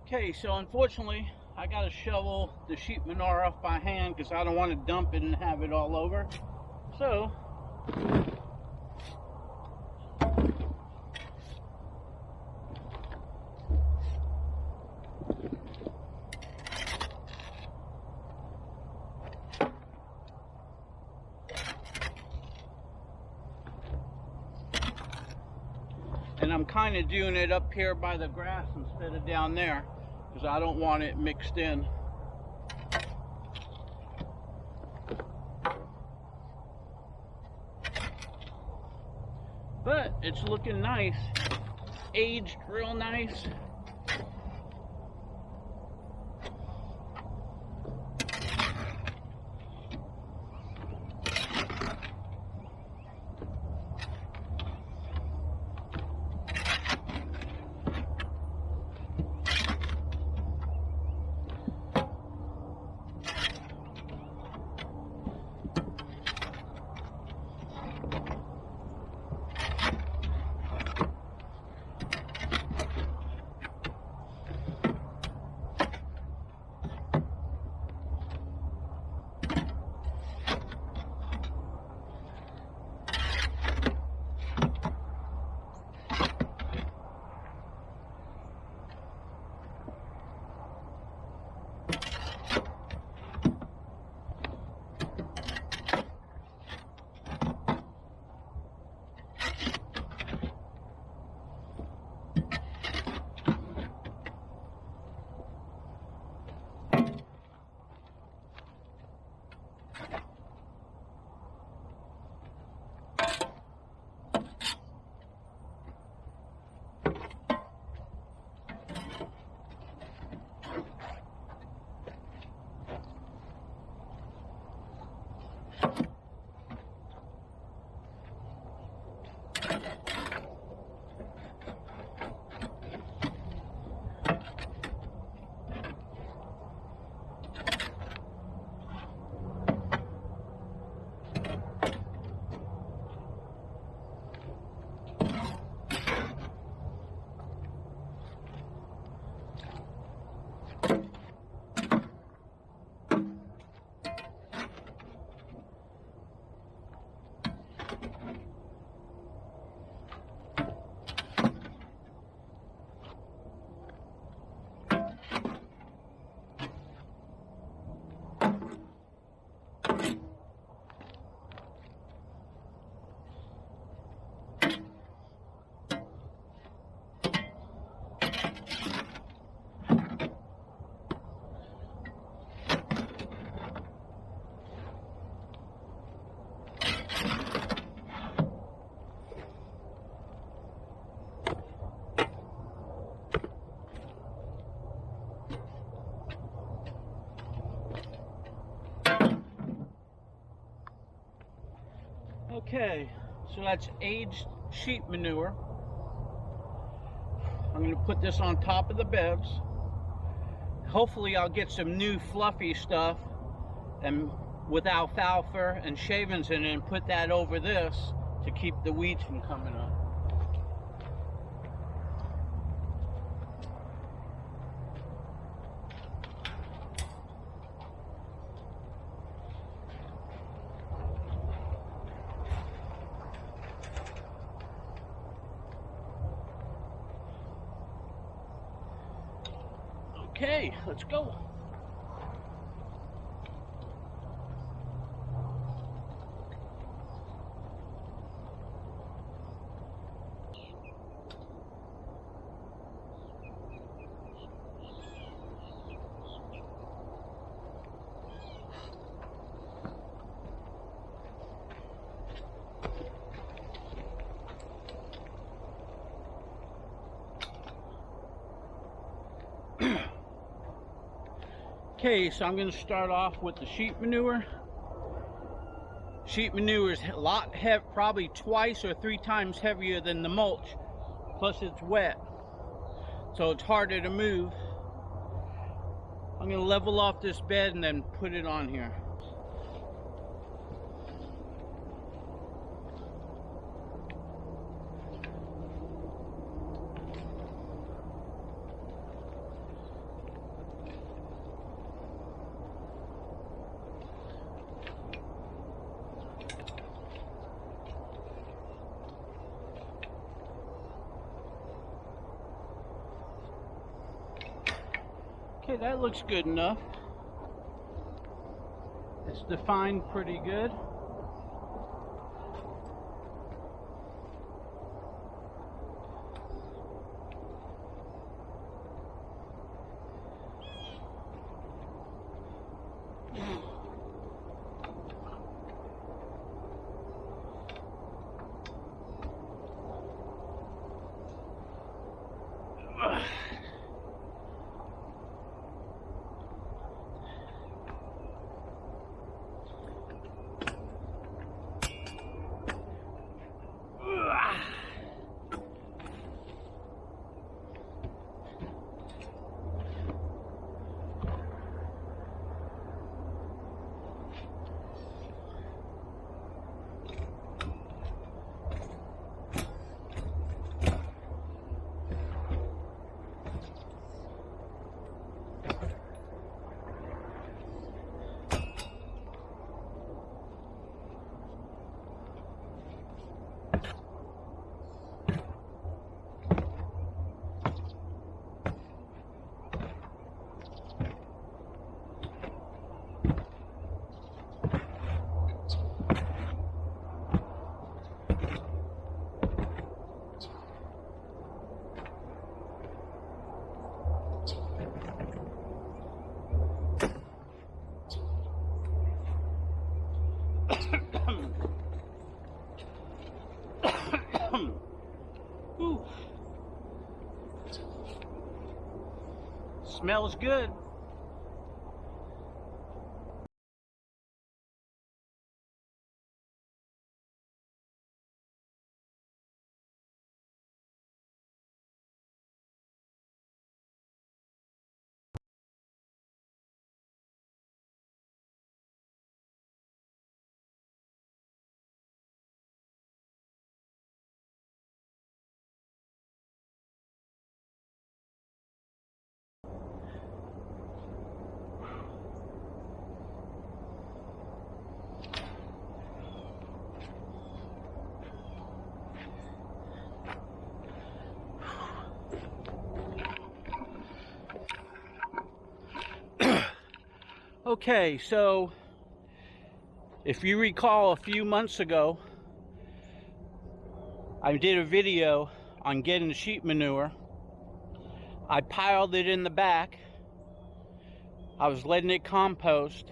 Okay, so unfortunately, I gotta shovel the sheep manure off by hand because I don't want to dump it and have it all over. So, and I'm kind of doing it up here by the grass instead of down there because I don't want it mixed in. But it's looking nice, aged real nice. Okay, so that's aged sheep manure. I'm going to put this on top of the beds. Hopefully I'll get some new fluffy stuff and with alfalfa and shavings in it and put that over this to keep the weeds from coming up. Okay, let's go. Okay, so I'm going to start off with the sheep manure. Sheep manure is a lot heavy, probably twice or 3 times heavier than the mulch. Plus it's wet, so it's harder to move. I'm going to level off this bed and then put it on here. Okay, that looks good enough. It's defined pretty good. Ooh. Smells good. Okay, so if you recall a few months ago, I did a video on getting sheep manure. I piled it in the back. I was letting it compost.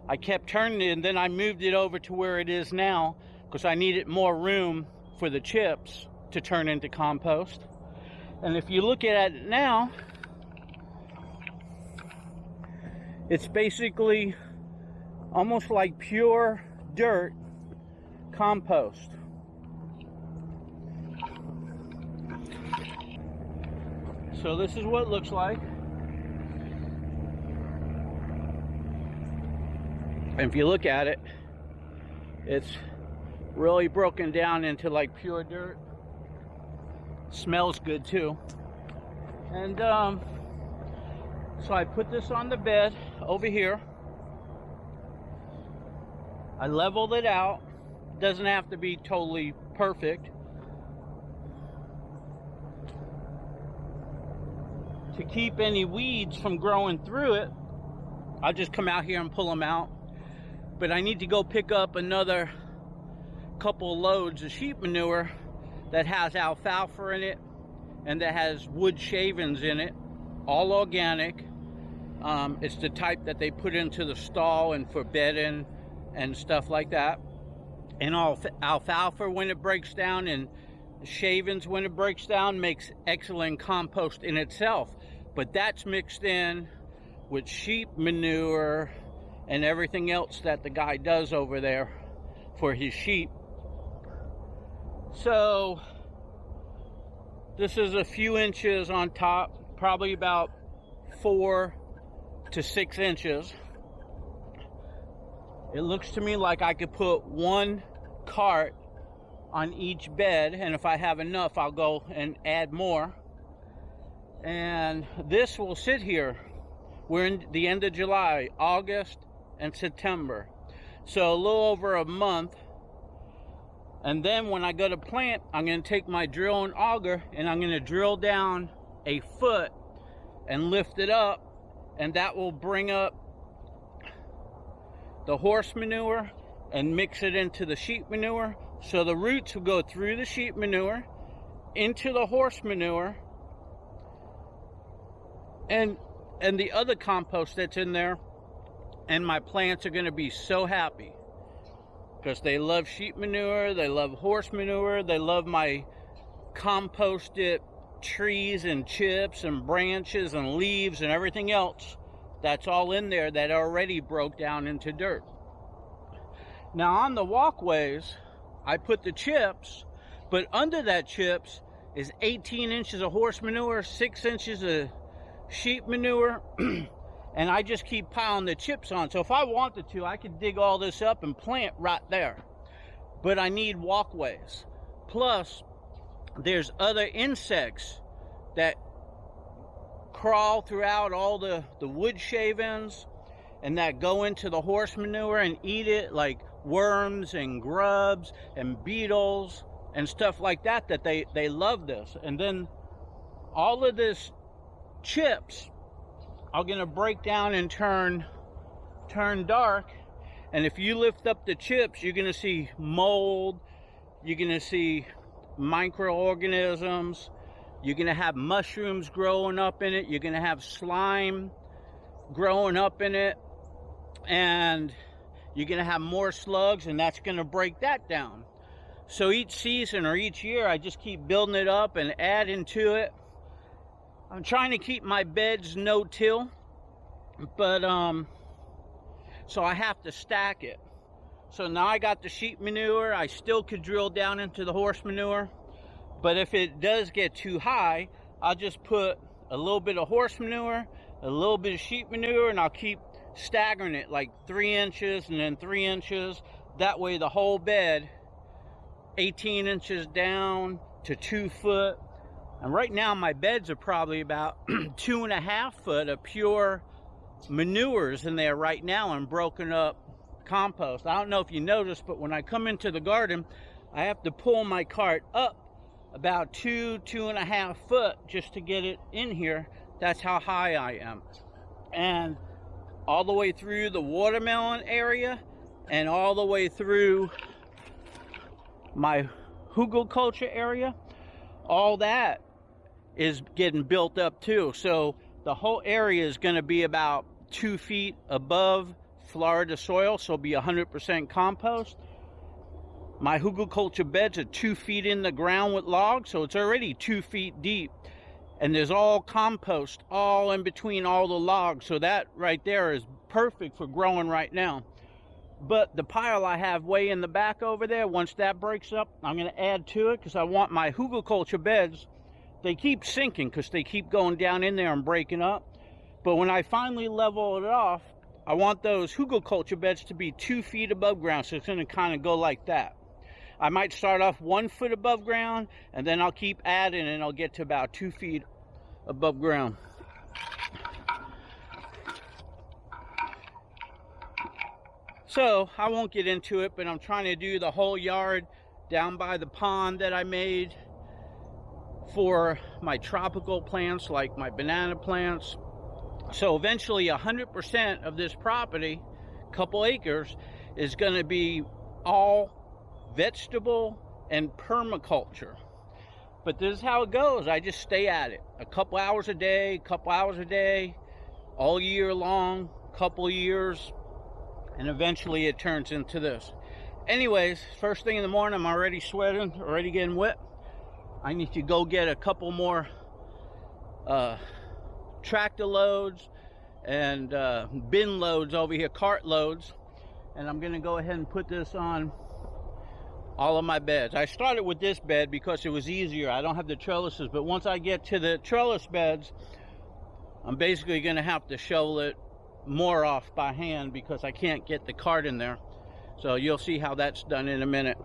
I kept turning it, and then I moved it over to where it is now because I needed more room for the chips to turn into compost. And if you look at it now, it's basically almost like pure dirt compost. So this is what it looks like. And if you look at it, it's really broken down into like pure dirt. Smells good too. And so I put this on the bed over here. I leveled it out. Doesn't have to be totally perfect. To keep any weeds from growing through it, I'll just come out here and pull them out. But I need to go pick up another couple loads of sheep manure that has alfalfa in it and that has wood shavings in it, all organic. It's the type that they put into the stall and for bedding and stuff like that. And alfalfa, when it breaks down, and shavings, when it breaks down, makes excellent compost in itself. But that's mixed in with sheep manure and everything else that the guy does over there for his sheep. So this is a few inches on top, probably about 4 to 6 inches. It looks to me like I could put one cart on each bed, and if I have enough, I'll go and add more. And this will sit here. We're in the end of July, August, and September. So a little over a month. And then when I go to plant, I'm going to take my drill and auger, and I'm going to drill down a foot and lift it up and that will bring up the horse manure and mix it into the sheep manure. So the roots will go through the sheep manure into the horse manure and the other compost that's in there, and my plants are going to be so happy because they love sheep manure, they love horse manure, they love my composted trees and chips and branches and leaves and everything else that's all in there that already broke down into dirt. Now on the walkways, I put the chips, but under that chips is 18 inches of horse manure, 6 inches of sheep manure, and I just keep piling the chips on. So if I wanted to, I could dig all this up and plant right there. But I need walkways. Plus, there's other insects that crawl throughout all the wood shavings and that go into the horse manure and eat it, like worms and grubs and beetles and stuff like that, that they love this. And then all of this chips are going to break down and turn dark, and if you lift up the chips, you're going to see mold, you're going to see microorganisms, you're going to have mushrooms growing up in it, you're going to have slime growing up in it, and you're going to have more slugs, and that's going to break that down. So each season or each year, I just keep building it up and adding to it. I'm trying to keep my beds no-till, but so I have to stack it. So now I got the sheep manure. I still could drill down into the horse manure, but if it does get too high, I'll just put a little bit of horse manure, a little bit of sheep manure, and I'll keep staggering it like 3 inches and then 3 inches. That way the whole bed, 18 inches down to 2 foot. And right now my beds are probably about 2.5 foot of pure manures in there right now and broken up compost. I don't know if you noticed, but when I come into the garden, I have to pull my cart up about 2.5 foot just to get it in here. That's how high I am. And all the way through the watermelon area and all the way through my Hugel culture area, all that is getting built up too. So the whole area is going to be about 2 feet above Florida soil, so it'll be 100% compost. My Hugel culture beds are 2 feet in the ground with logs, so it's already 2 feet deep, and there's all compost all in between all the logs, so that right there is perfect for growing right now. But the pile I have way in the back over there, once that breaks up, I'm going to add to it because I want my Hugel culture beds, they keep sinking because they keep going down in there and breaking up. But when I finally level it off, I want those Hugel culture beds to be 2 feet above ground, so it's going to kind of go like that. I might start off 1 foot above ground, and then I'll keep adding, and I'll get to about 2 feet above ground. So I won't get into it, but I'm trying to do the whole yard down by the pond that I made for my tropical plants, like my banana plants. So eventually 100% of this property, couple acres, is going to be all vegetable and permaculture. But this is how it goes. I just stay at it a couple hours a day, all year long, couple years, and eventually it turns into this. Anyways, first thing in the morning, I'm already sweating, already getting wet. I need to go get a couple more tractor loads and bin loads over here, cart loads, and I'm going to go ahead and put this on all of my beds. I started with this bed because it was easier. I don't have the trellises, but once I get to the trellis beds, I'm basically going to have to shovel it more off by hand because I can't get the cart in there. So you'll see how that's done in a minute.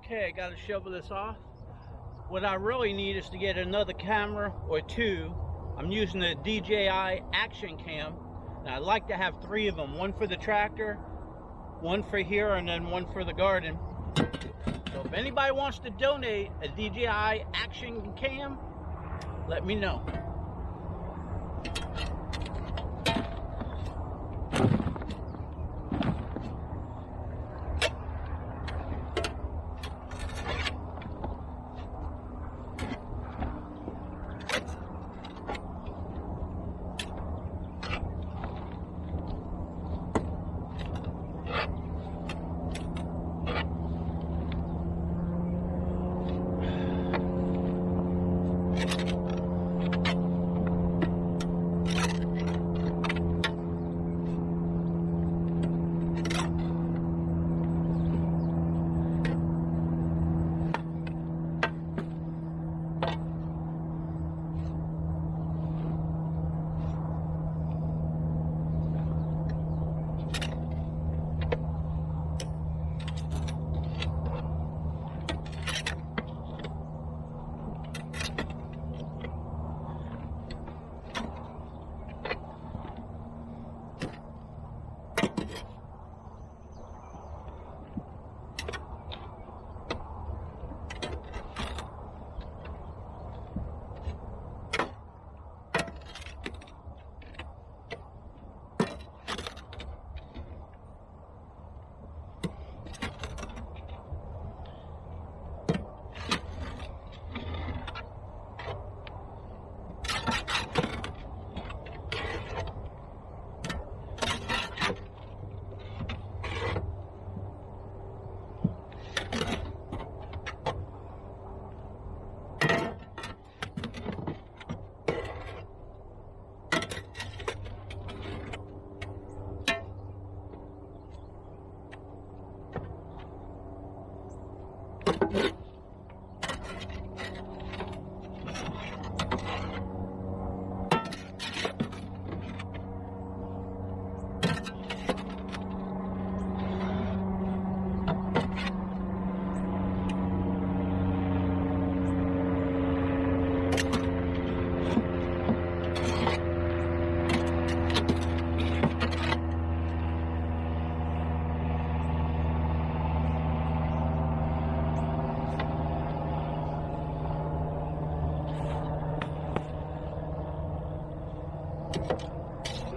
Okay, I gotta shovel this off. What I really need is to get another camera or two. I'm using the DJI Action Cam, and I like to have 3 of them. One for the tractor, one for here, and then one for the garden. So if anybody wants to donate a DJI Action Cam, let me know.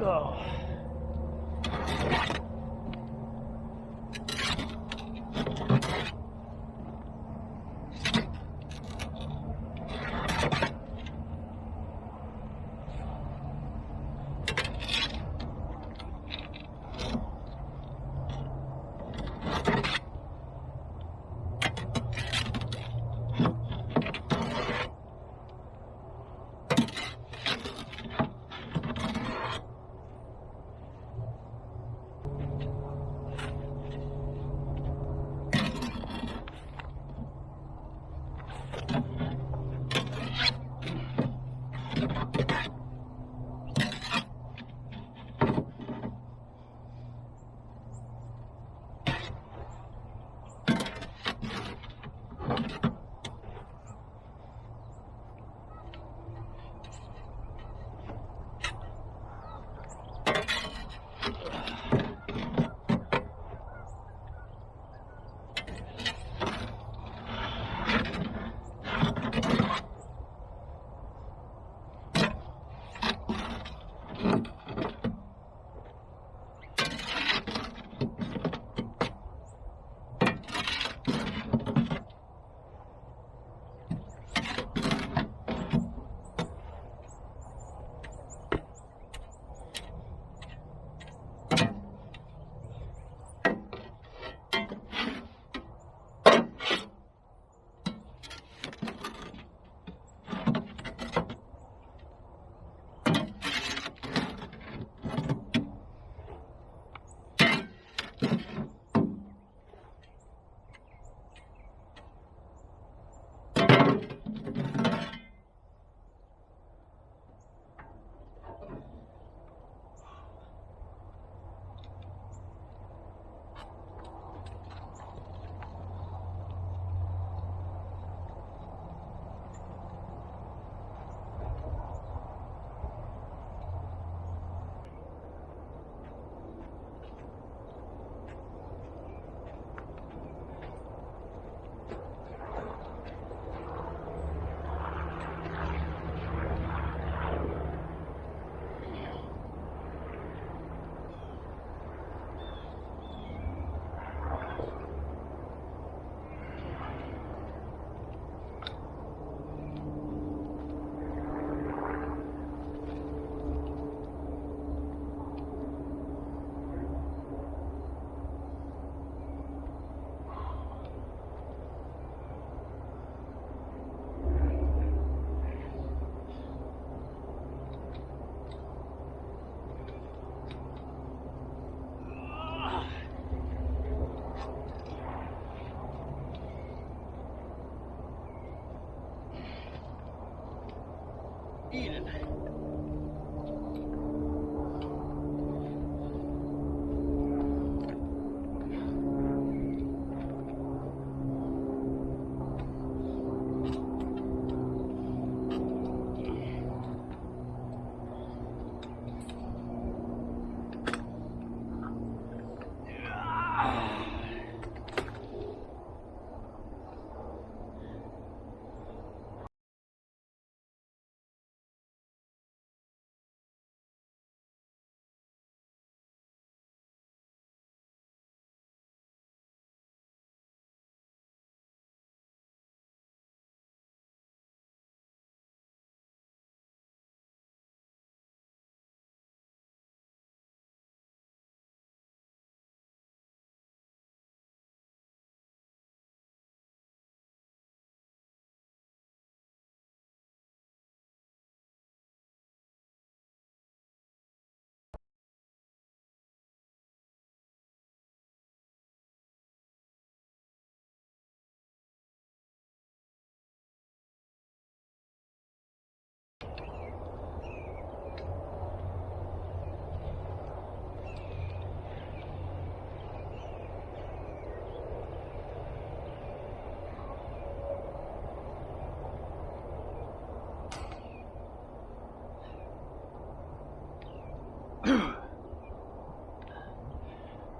Oh. eating.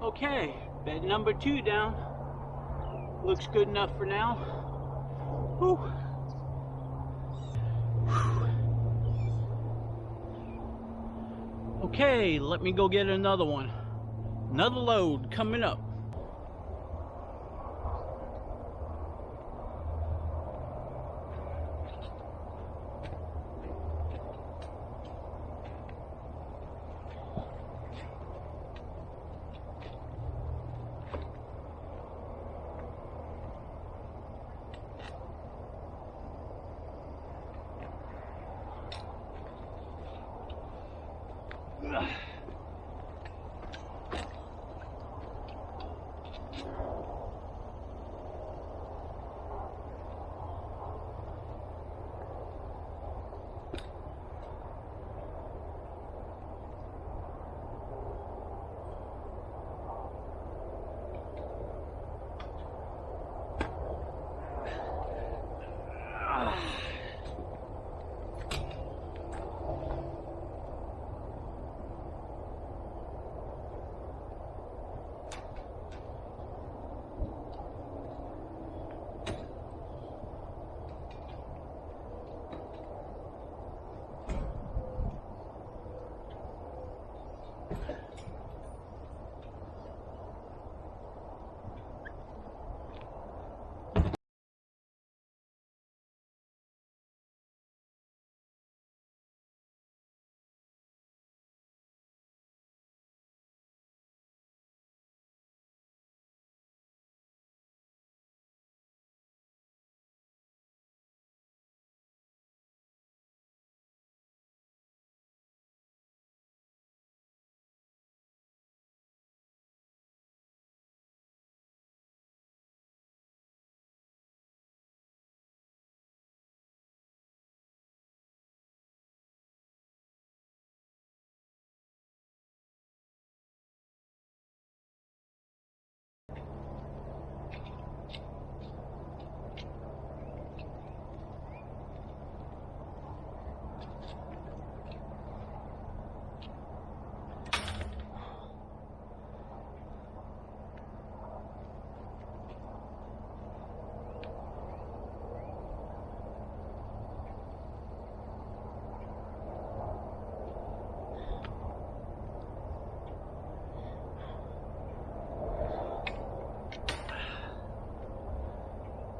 Okay, bed number 2 down. Looks good enough for now. Whew. Okay, let me go get another one. Another load coming up.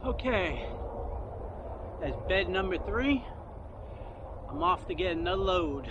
Okay, that's bed number 3. I'm off to get another load.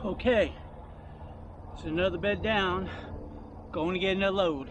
Okay, it's another bed down. Going to get another load.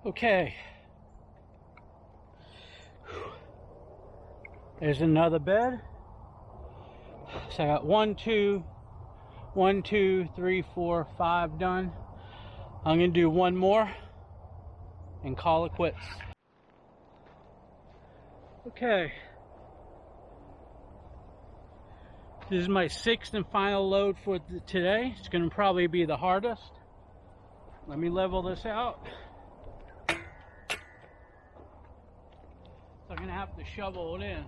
Okay, there's another bed. So I got 1, 2, 1, 2, 3, 4, 5 done. I'm gonna do one more and call it quits. Okay, this is my 6th and final load for today. It's gonna probably be the hardest. Let me level this out. So I'm gonna have to shovel it in.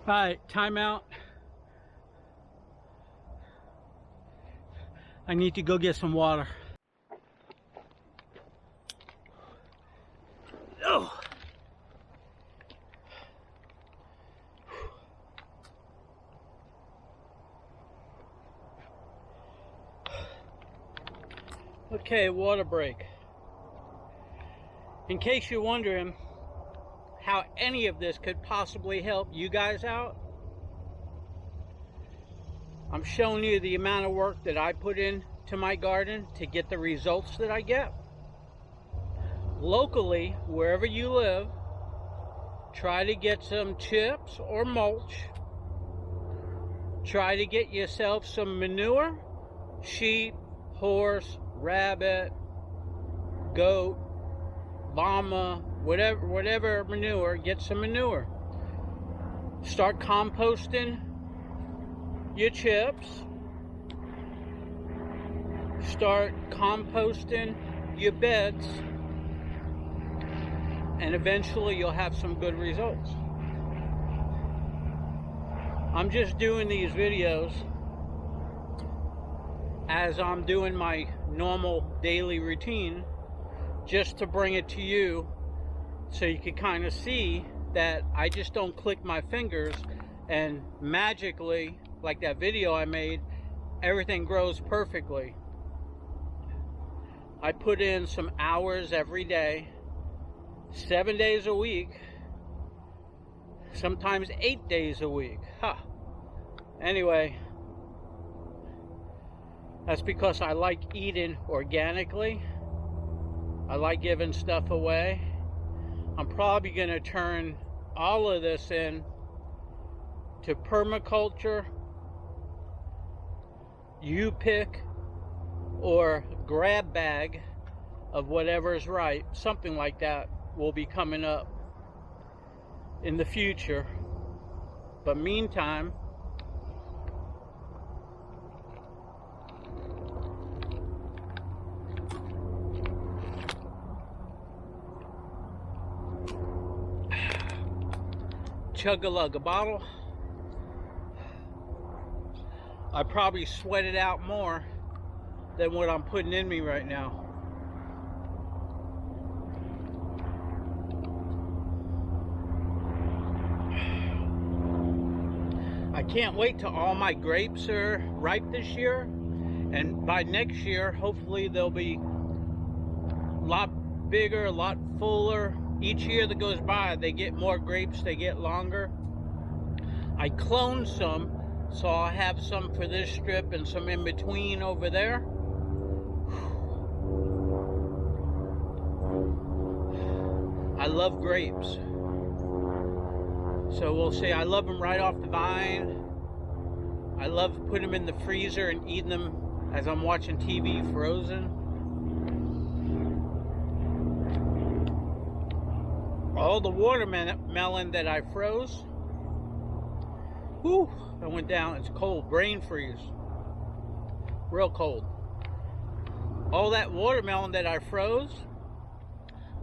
Alright, timeout. I need to go get some water. Oh. Okay, water break. In case you're wondering how any of this could possibly help you guys out, I'm showing you the amount of work that I put into my garden to get the results that I get. Locally, wherever you live, try to get some chips or mulch. Try to get yourself some manure, sheep, horse, rabbit, goat, llama, whatever manure. Get some manure. Start composting your chips. Start composting your beds, and eventually you'll have some good results. I'm just doing these videos as I'm doing my normal daily routine, just to bring it to you so you can kind of see that I just don't click my fingers and magically, like that video I made, everything grows perfectly. I put in some hours every day, 7 days a week, sometimes 8 days a week. Anyway, that's because I like eating organically. I like giving stuff away. I'm probably going to turn all of this in to permaculture, you pick, or grab bag of whatever's right. Something like that will be coming up in the future. But meantime, chug-a-lug a bottle. I probably sweat it out more than what I'm putting in me right now. I can't wait till all my grapes are ripe this year, and by next year hopefully they'll be a lot bigger, a lot fuller. Each year that goes by, they get more grapes, they get longer. I cloned some, so I'll have some for this strip and some in between over there. I love grapes. So we'll see. I love them right off the vine. I love putting them in the freezer and eating them as I'm watching TV frozen. All the watermelon that I froze, whew, I went down. It's cold, brain freeze, real cold. All that watermelon that I froze,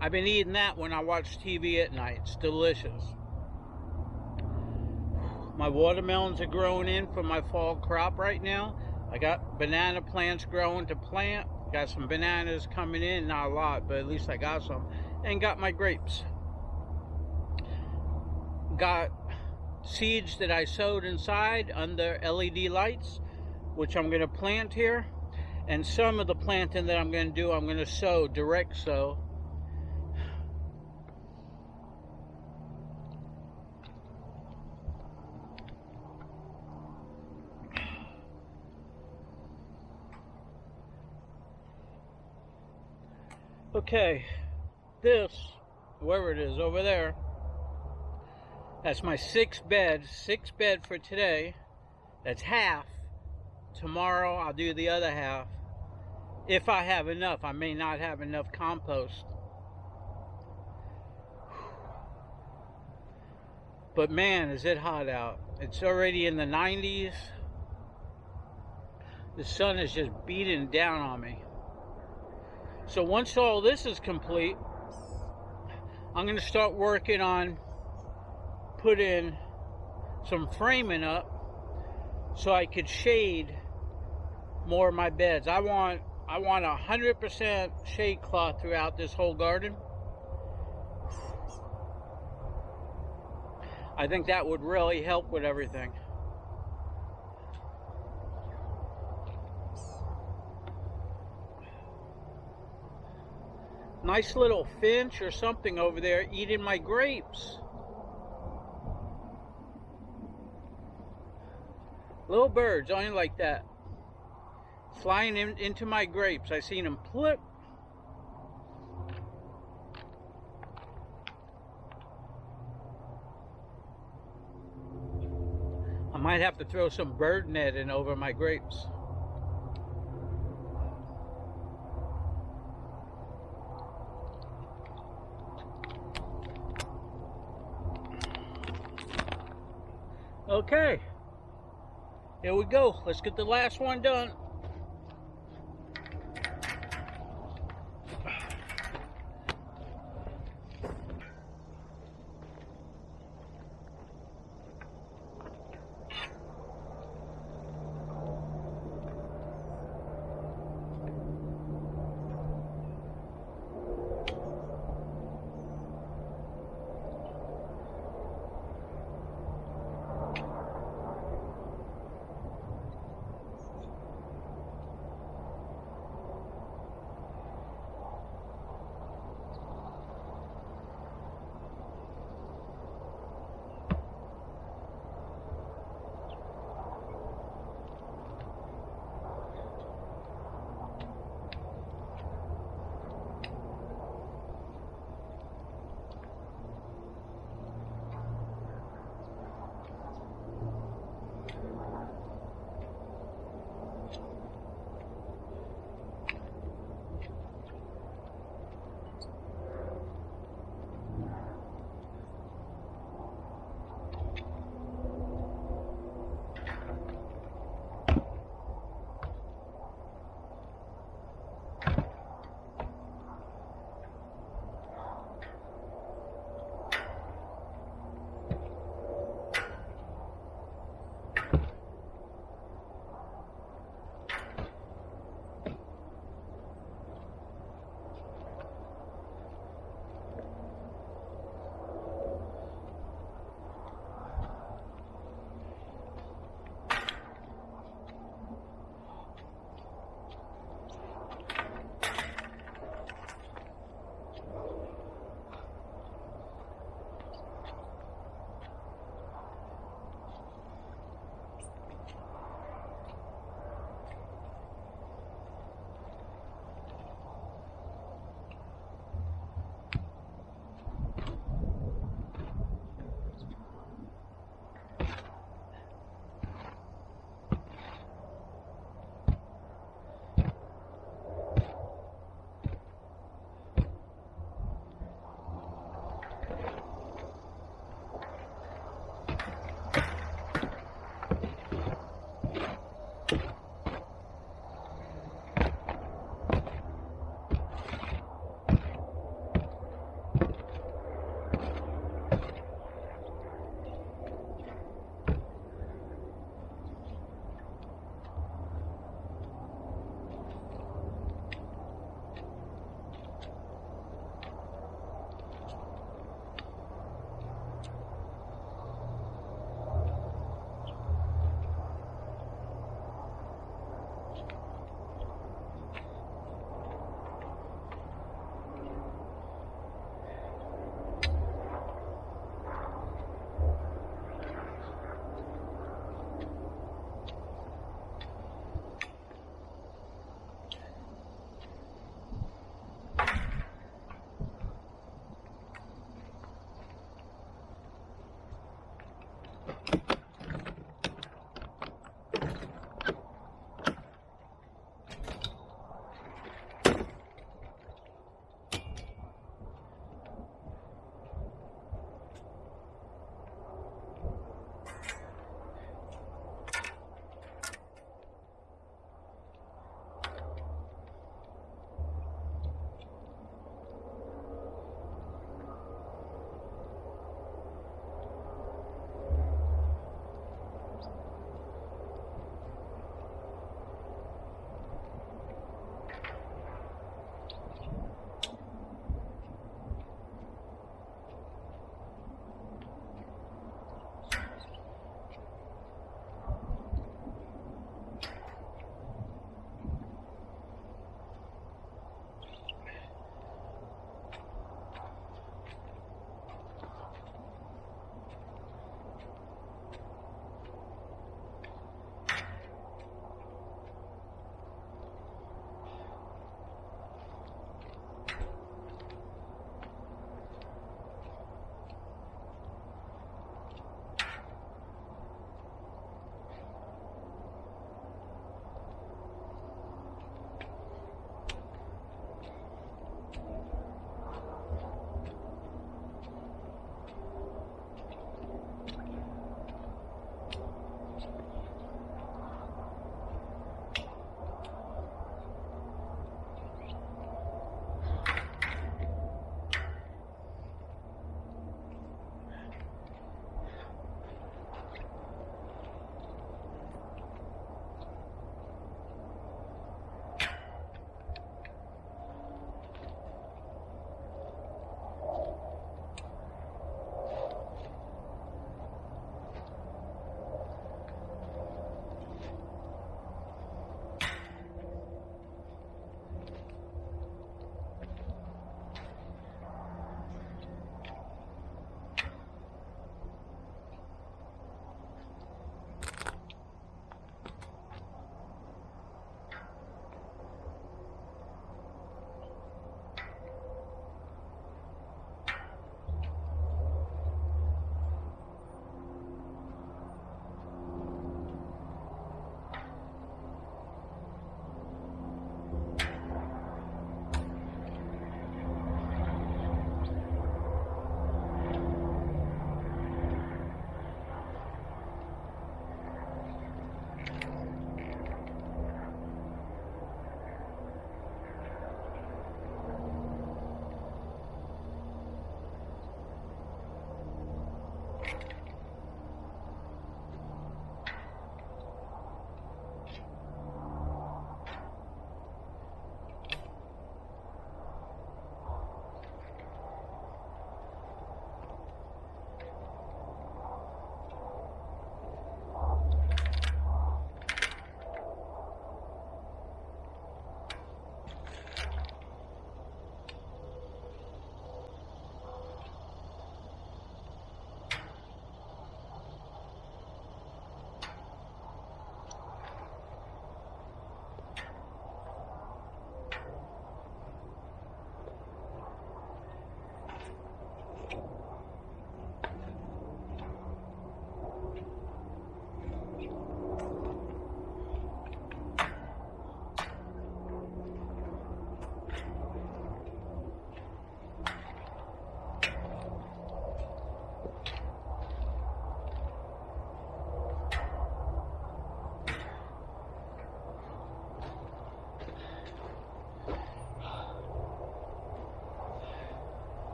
I've been eating that when I watch TV at night. It's delicious. My watermelons are growing in for my fall crop right now. I got banana plants growing to plant. Got some bananas coming in, not a lot, but at least I got some. And got my grapes. Got seeds that I sowed inside under LED lights, which I'm going to plant here. And some of the planting that I'm going to do, I'm going to sow, direct sow. Okay, this, wherever it is, over there, that's my sixth bed for today. That's half. Tomorrow I'll do the other half. If I have enough. I may not have enough compost. But man, is it hot out. It's already in the 90s. The sun is just beating down on me. So once all this is complete, I'm going to start working on putting some framing up so I could shade more of my beds. I want 100% shade cloth throughout this whole garden. I think that would really help with everything. Nice little finch or something over there eating my grapes. Little birds, only like that. Flying into my grapes. I seen them plip. I might have to throw some bird netting over my grapes. Okay, here we go. Let's get the last one done.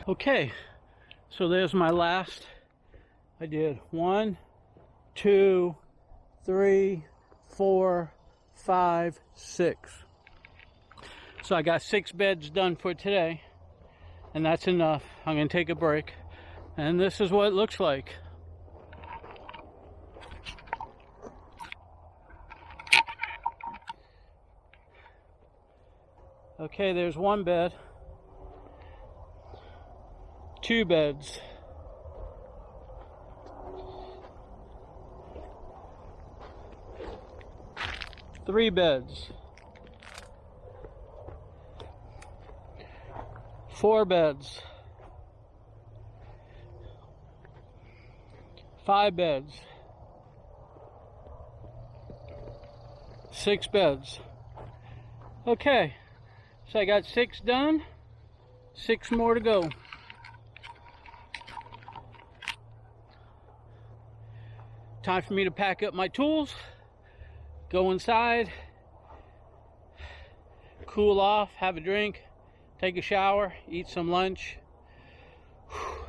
Okay, so there's my last. I did 1, 2, 3, 4, 5, 6. So I got 6 beds done for today, and that's enough. I'm going to take a break, and this is what it looks like. Okay, there's 1 bed, 2 beds, 3 beds, 4 beds, 5 beds, 6 beds. Okay, so I got 6 done, 6 more to go. Time for me to pack up my tools, go inside, cool off, have a drink, take a shower, eat some lunch.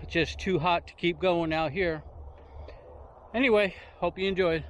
It's just too hot to keep going out here. Anyway, hope you enjoyed.